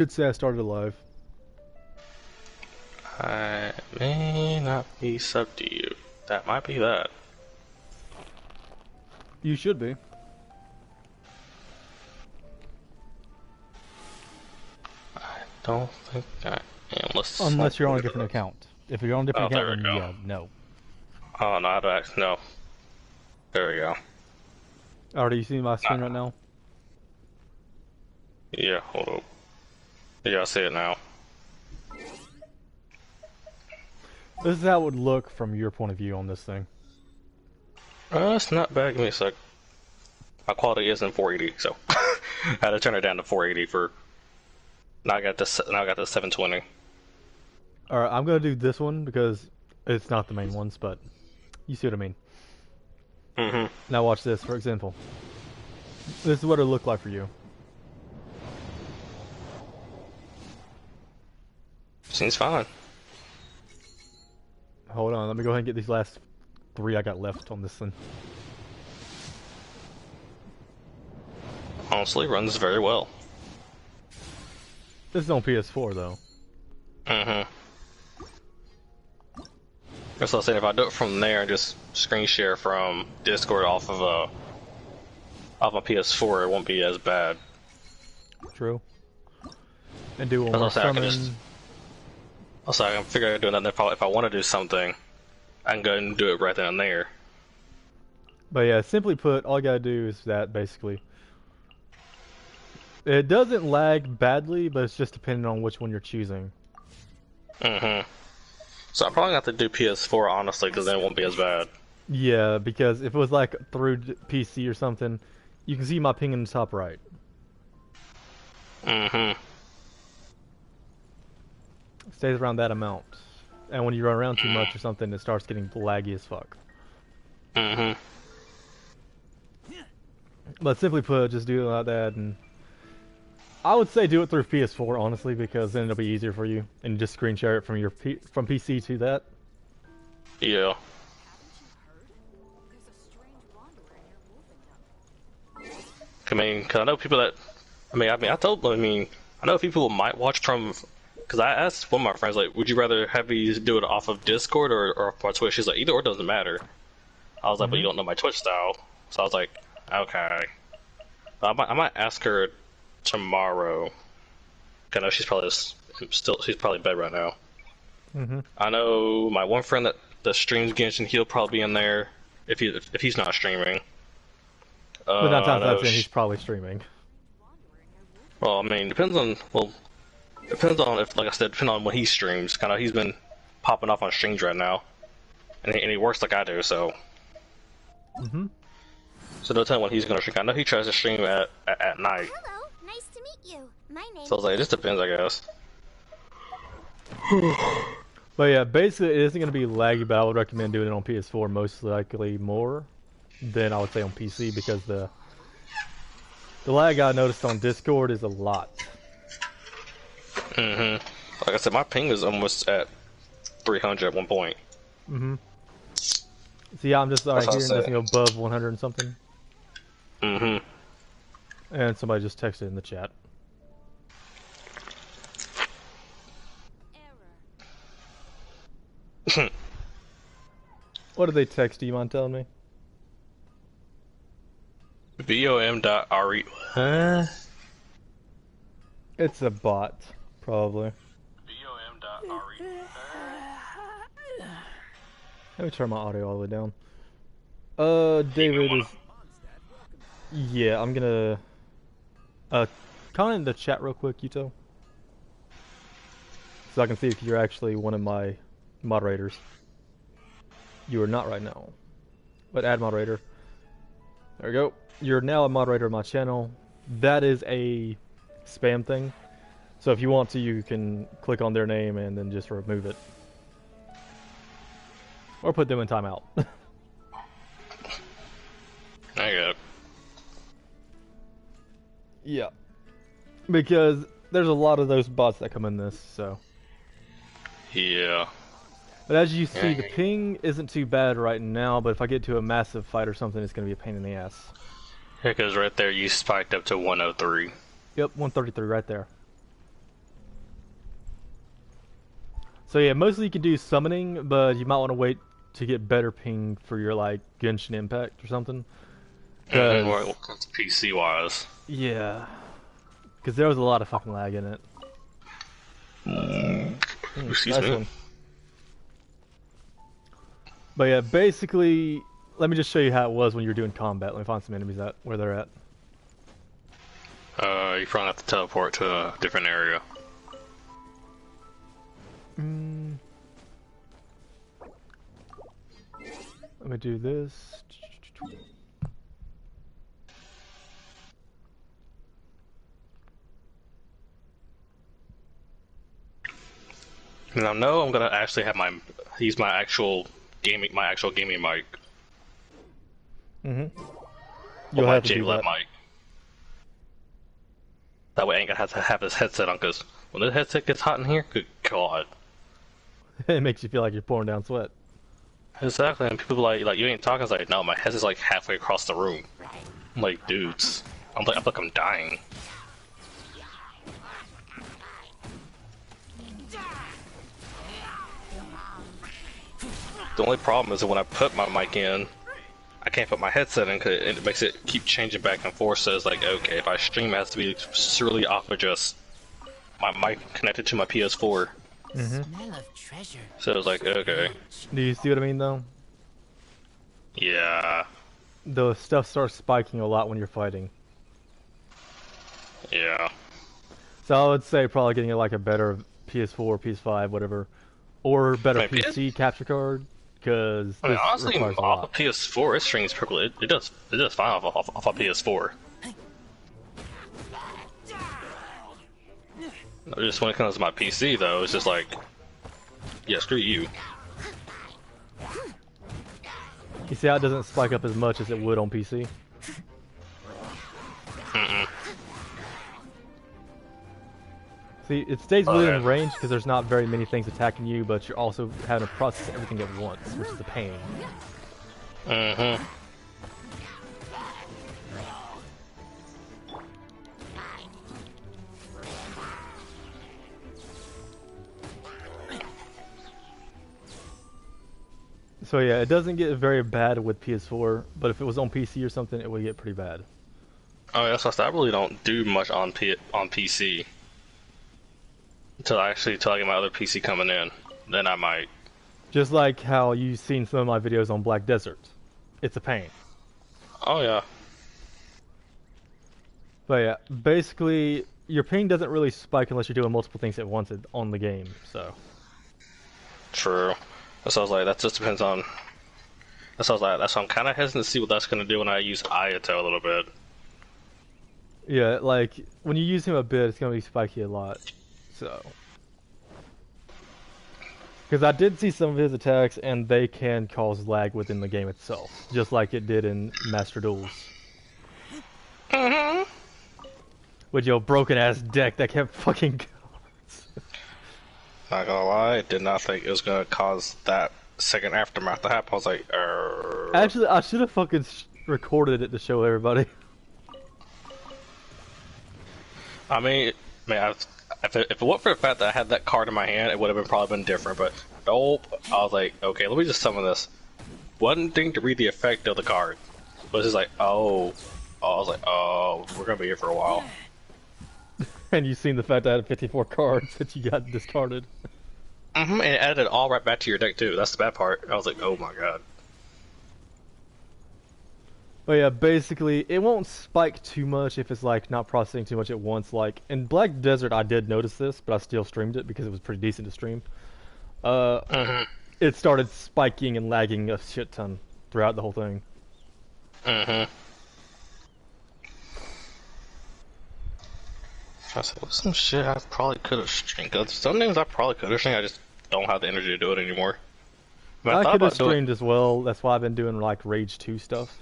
Should say I started live. I may not be sub to you. That might be that. You should be. I don't think I am. Unless you're on a different account. If you're on a different account, then yeah, no. Oh, no, I don't. No. There we go. Alright, you see my screen right now? Yeah, hold up. Yeah, I see it now. This is how it would look from your point of view on this thing. It's not bad. Give me a sec. My quality isn't 480, so I had to turn it down to 480 for. Now I got this. Now I got the 720. Alright, I'm gonna do this one because it's not the main ones, but you see what I mean. Now watch this, for example. This is what it looked like for you. Seems fine. Hold on, let me go ahead and get these last 3 I got left on this thing. Honestly, runs very well. This is on PS4 though. That's what I was saying. If I do it from there and just screen share from Discord off of my PS4, it won't be as bad. True. And do one That's more what I can summon. Also, I can figure out doing that. If I want to do something, I can go and do it right then and there. But yeah, simply put, all you gotta do is that basically. It doesn't lag badly, but it's just depending on which one you're choosing. So I'm probably gonna have to do PS4 honestly, because then it won't be as bad. Yeah, because if it was like through PC or something, you can see my ping in the top right. Stays around that amount. And when you run around too much or something, it starts getting laggy as fuck. But simply put, just do it like that, and I would say do it through PS4, honestly, because then it'll be easier for you, and just screen share it from your from PC to that. Yeah. I mean, cause I know people that. I know people might watch from. Because I asked one of my friends, like, would you rather have me do it off of Discord or off my Twitch? She's like, either or doesn't matter. I was like, but you don't know my Twitch style. So I was like, okay. I might ask her tomorrow. I know she's probably she's probably in bed right now. I know my one friend that streams Genshin, he'll probably be in there if he's not streaming. But 9 times out of 10, he's probably streaming. Well, I mean, depends on if, like I said, depending on when he streams. Kind of, he's been popping off on streams right now, and he works like I do, so. So don't tell him when he's gonna stream. I know he tries to stream at night. Hello, nice to meet you. My name. So I was like, it just depends, I guess. But yeah, basically it isn't going to be laggy, but I would recommend doing it on PS4 most likely more than I would say on PC, because the lag I noticed on Discord is a lot. Like I said, my ping was almost at 300 at one point. See, I'm just hearing nothing above 100 and something. And somebody just texted in the chat. What did they text? Do you mind telling me? VOM.RE. It's a bot, probably. VOM.RE. Let me turn my audio all the way down. David is. Yeah, I'm gonna. Comment in the chat real quick, Yuto. So I can see if you're actually one of my moderators. You are not right now. But add moderator. There we go. You're now a moderator of my channel. That is a spam thing. So if you want to, you can click on their name and then just remove it. Or put them in timeout. I got it. Yeah. Because there's a lot of those bots that come in this, so. Yeah. But as you see, the ping isn't too bad right now, but if I get to a massive fight or something, it's going to be a pain in the ass. Yeah, because right there you spiked up to 103. Yep, 133 right there. So yeah, mostly you can do summoning, but you might want to wait to get better ping for your like Genshin Impact or something. What Cause comes PC wise? yeah, because there was a lot of fucking lag in it. Excuse Nice me. one. But yeah, basically, let me just show you how it was when you're doing combat. Let me find some enemies at where they're at. You probably have to teleport to a different area. Let me do this. And I know I'm gonna actually have use my actual gaming mic. You'll my have to do JLab that. mic. That way I ain't gonna have to have this headset on, because when the headset gets hot in here, good god. It makes you feel like you're pouring down sweat. Exactly, and people like you ain't talking. It's like, no, my headset's like halfway across the room. I'm like, dudes, I'm like I'm dying. The only problem is that when I put my mic in, I can't put my headset in because it makes it keep changing back and forth. So it's like, okay, if I stream, it has to be surely off of just my mic connected to my PS4. Smell of treasure. So it was like, okay, Do you see what I mean, though? yeah, The stuff starts spiking a lot when you're fighting. yeah. So I would say probably getting like a better PS4, PS5, whatever, or better Maybe. PC capture card, because I mean, this honestly, requires a off lot. of PS4, it streams perfectly. It does fine off of PS4. Just when it comes to my PC, though, it's just like, yeah, screw you. You see how it doesn't spike up as much as it would on PC? See, it stays within Okay. range because there's not very many things attacking you, but you're also having to process everything at once, which is a pain. Mm-hmm. So yeah, it doesn't get very bad with PS4, but if it was on PC or something, it would get pretty bad. Oh, yeah, that's what I really don't do much on PC until I get my other PC coming in. Then I might. Just like how you've seen some of my videos on Black Desert. It's a pain. Oh yeah. But yeah, basically, your ping doesn't really spike unless you're doing multiple things at once on the game, so. True. That sounds like that just depends on. That sounds like that's why I'm kind of hesitant to see what that's gonna do when I use Ayato a little bit. Yeah, like, when you use him a bit, it's gonna be spiky a lot, so. Because I did see some of his attacks, and they can cause lag within the game itself, just like it did in Master Duels. With your broken-ass deck that kept fucking cards. Not gonna lie, I did not think it was gonna cause that second aftermath to happen. I was like, Actually, I should have fucking recorded it to show everybody. I mean, if it weren't for the fact that I had that card in my hand, it would have probably been different. But nope, I was like, okay, let me just summon this. One thing to read the effect of the card, but it's just like, oh, I was like, oh, we're gonna be here for a while. And you've seen the fact that I had 54 cards that you got discarded. And it added it all right back to your deck too. That's the bad part. I was like, oh my god. But yeah, basically, it won't spike too much if it's like not processing too much at once. Like in Black Desert, I did notice this, but I still streamed it because it was pretty decent to stream. It started spiking and lagging a shit ton throughout the whole thing. I said, well, some shit I probably could have streamed. Some things I probably could have streamed. I just don't have the energy to do it anymore. I could have streamed as well. That's why I've been doing like Rage 2 stuff.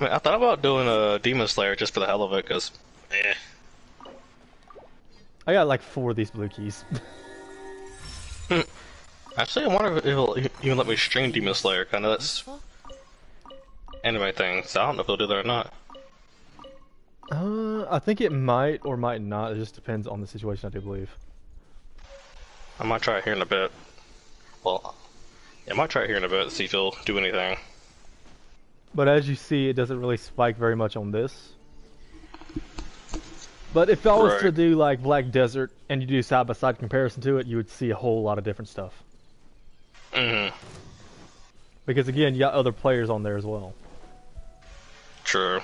I thought about doing a Demon Slayer just for the hell of it, because, I got like 4 of these blue keys. Actually, I wonder if it'll even let me stream Demon Slayer, kind of that's anime thing, so I don't know if they'll do that or not. I think it might or might not. It just depends on the situation, I do believe. I might try it here in a bit. Well, yeah, I might try it here in a bit to see if it'll do anything. But as you see, it doesn't really spike very much on this. But if I was to do like Black Desert and you do side-by-side comparison to it, you would see a whole lot of different stuff. Mm-hmm. Because again, you got other players on there as well. True.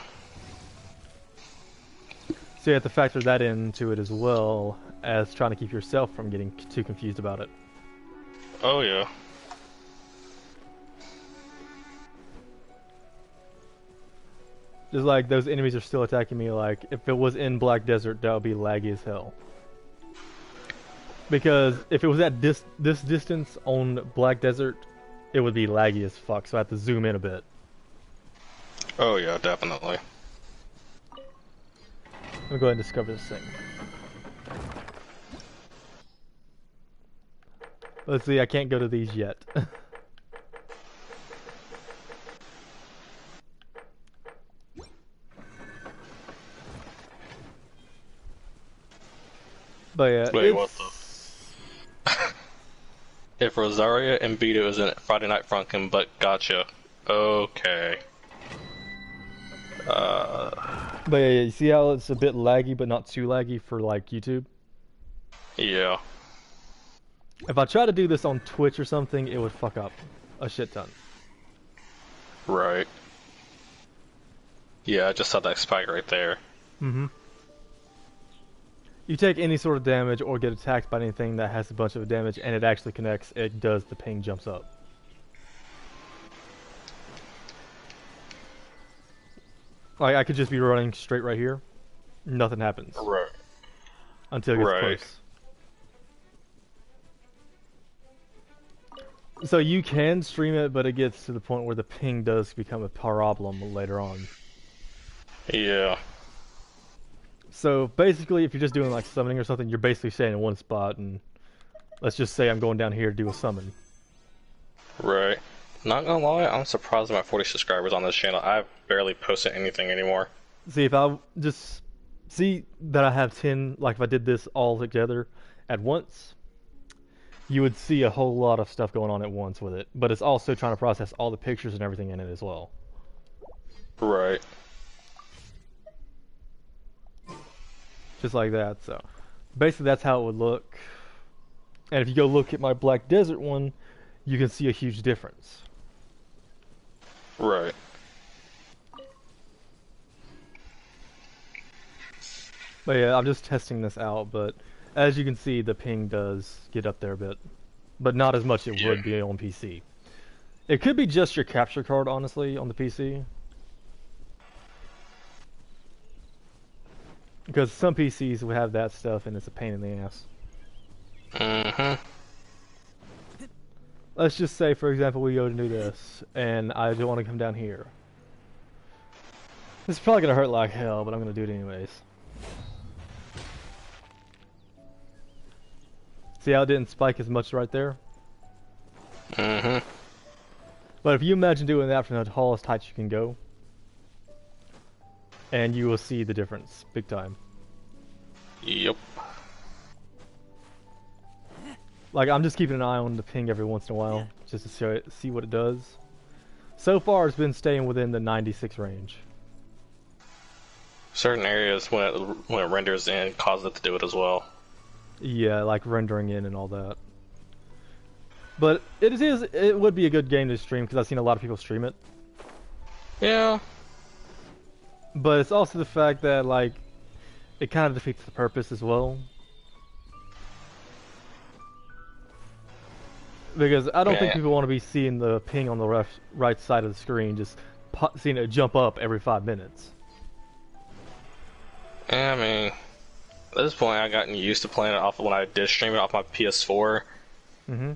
So you have to factor that into it as well as trying to keep yourself from getting too confused about it. Oh yeah. Just like those enemies are still attacking me, like if it was in Black Desert, that would be laggy as hell. Because if it was at this distance on Black Desert, it would be laggy as fuck, so I have to zoom in a bit. Oh yeah, definitely. Let me go ahead and discover this thing. Let's see, I can't go to these yet. But yeah, wait, what the? If Rosaria and Vito is in Friday Night Funkin', but gotcha. Okay. But yeah, you see how it's a bit laggy, but not too laggy for like YouTube? Yeah. If I try to do this on Twitch or something, it would fuck up a shit ton. Right. Yeah, I just saw that spike right there. Mm-hmm. You take any sort of damage or get attacked by anything that has a bunch of damage and it actually connects, it does, the ping jumps up. Like, I could just be running straight right here, nothing happens. Right. Until it gets close. So you can stream it, but it gets to the point where the ping does become a problem later on. Yeah. So basically, if you're just doing like summoning or something, you're basically staying in one spot, and let's just say I'm going down here to do a summon. Right. Not gonna lie, I'm surprised at my 40 subscribers on this channel. I've barely posted anything anymore. See, if I just see that I have 10, like if I did this all together at once, you would see a whole lot of stuff going on at once with it. But it's also trying to process all the pictures and everything in it as well. Right. Just like that, so basically that's how it would look. And if you go look at my Black Desert one, you can see a huge difference. Right. But yeah, I'm just testing this out, but as you can see, the ping does get up there a bit. But not as much as it would be on PC. It could be just your capture card, honestly, on the PC. Because some PCs will have that stuff and it's a pain in the ass. Mm-hmm. Let's just say, for example, we go to do this, and I don't want to come down here. This is probably going to hurt like hell, but I'm going to do it anyways. See how it didn't spike as much right there? Mm-hmm. But if you imagine doing that from the tallest heights you can go, and you will see the difference, big time. Yep. Like, I'm just keeping an eye on the ping every once in a while, just to see what it does. So far, it's been staying within the 96 range. Certain areas, when it renders in, cause it to do it as well. Yeah, like rendering in and all that. But it would be a good game to stream, because I've seen a lot of people stream it. Yeah. But it's also the fact that, like, it kind of defeats the purpose as well. Because I don't think people want to be seeing the ping on the right side of the screen, just seeing it jump up every 5 minutes. Yeah, I mean, at this point, I've gotten used to playing it off when I did stream it off my PS4. Mm-hmm.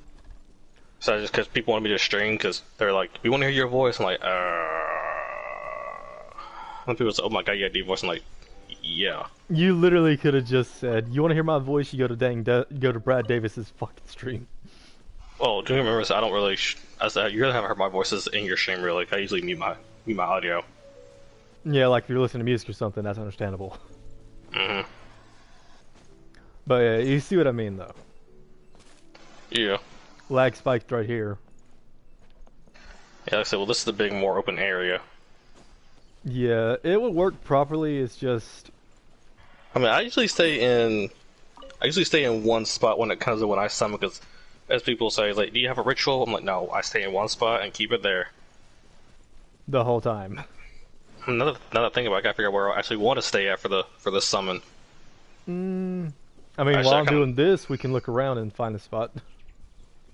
So just because people want me to stream, because they're like, we want to hear your voice. I'm like, When people say, oh my god, you got a deep voice, I'm like, yeah. You literally could have just said, you want to hear my voice, you go to go to Brad Davis's fucking stream. Well, do you remember, I don't really, I said, you really haven't heard my voices in your stream, really. I usually mute my audio. Yeah, like if you're listening to music or something, that's understandable. Mm-hmm. But yeah, you see what I mean, though. Yeah. Lag spiked right here. Yeah, like I said, well, this is the big, more open area. Yeah, it would work properly. It's just I mean, I usually stay in one spot when it comes to when I summon, because as people say, like, do you have a ritual? I'm like, no, I stay in one spot and keep it there. the whole time. Another thing about it, I gotta figure out where I actually want to stay at for the summon. I mean, Actually, while I I'm kinda- doing this, we can look around and find a spot.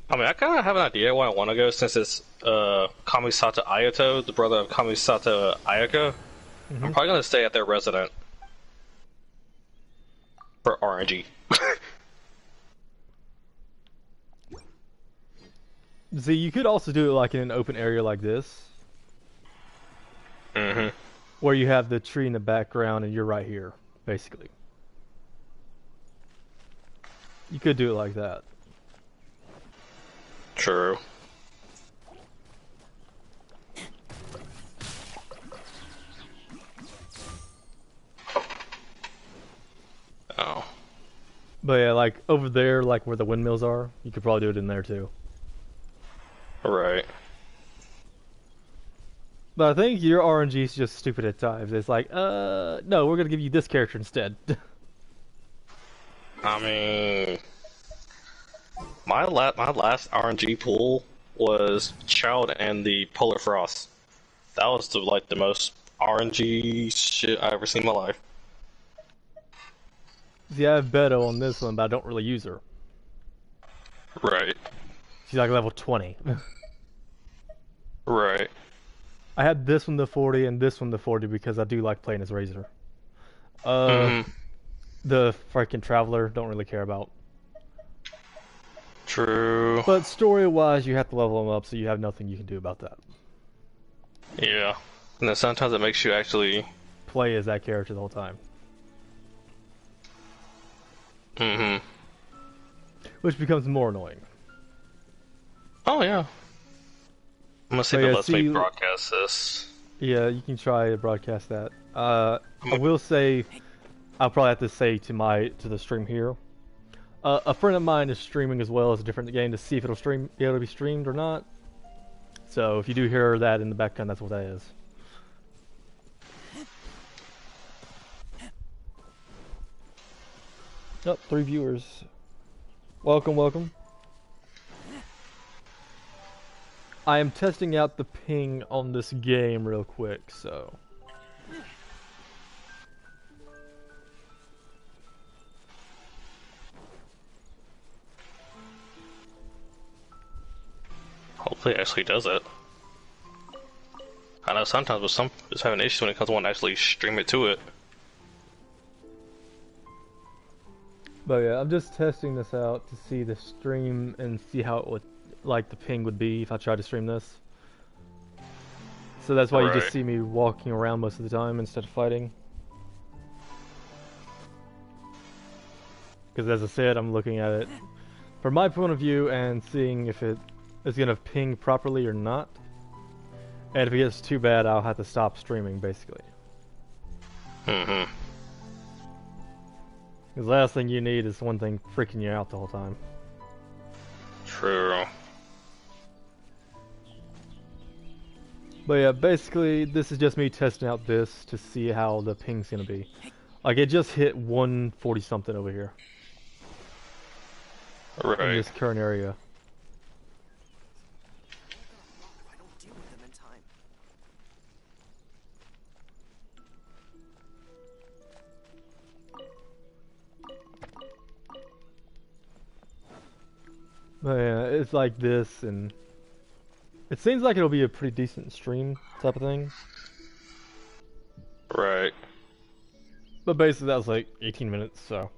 I mean, I kind of have an idea where I want to go, since it's Kamisato Ayato, the brother of Kamisato Ayako. I'm probably gonna stay at their resident for RNG. See, you could also do it like in an open area like this, Mm-hmm. where you have the tree in the background and you're right here, basically. You could do it like that. True. Oh. But yeah, like over there, like where the windmills are, you could probably do it in there too. Right. But I think your RNG is just stupid at times. It's like, no, we're gonna give you this character instead. I mean, my last RNG pool was Child and the Polar Frost. That was the most RNG shit I ever seen in my life. See, I have Beto on this one, but I don't really use her. Right. She's like level 20. Right. I had this one to 40 and this one to 40 because I do like playing as Razor. The freaking Traveler, don't really care about. True. But story-wise, you have to level them up, so you have nothing you can do about that. Yeah. And then sometimes it makes you actually. Play as that character the whole time. Mm-hmm. Which becomes more annoying. Oh yeah. I'm gonna see So, if it yeah, lets me broadcast this. Yeah, you can try to broadcast that. I will say, I'll probably have to say to the stream here. A friend of mine is streaming as well as a different game to see if it'll be able to be streamed or not. So if you do hear that in the background, that's what that is. Oh, 3 viewers. Welcome, welcome. I am testing out the ping on this game real quick, so. Hopefully it actually does it. I know sometimes with some it's having issues when it comes to one to actually stream it to it. But yeah, I'm just testing this out to see the stream and see how it would, like the ping would be if I tried to stream this. So that's why you just Right. see me walking around most of the time instead of fighting. Because as I said, I'm looking at it from my point of view and seeing if it is going to ping properly or not. And if it gets too bad, I'll have to stop streaming, basically. Mm-hmm. Because the last thing you need is one thing freaking you out the whole time. True. But yeah, basically, this is just me testing out this to see how the ping's gonna be. Like, it just hit 140 something over here in Right. this current area. If I don't deal with them in time. But yeah, it's like this, and it seems like it'll be a pretty decent stream type of thing. Right. But basically, that was like 18 minutes, so.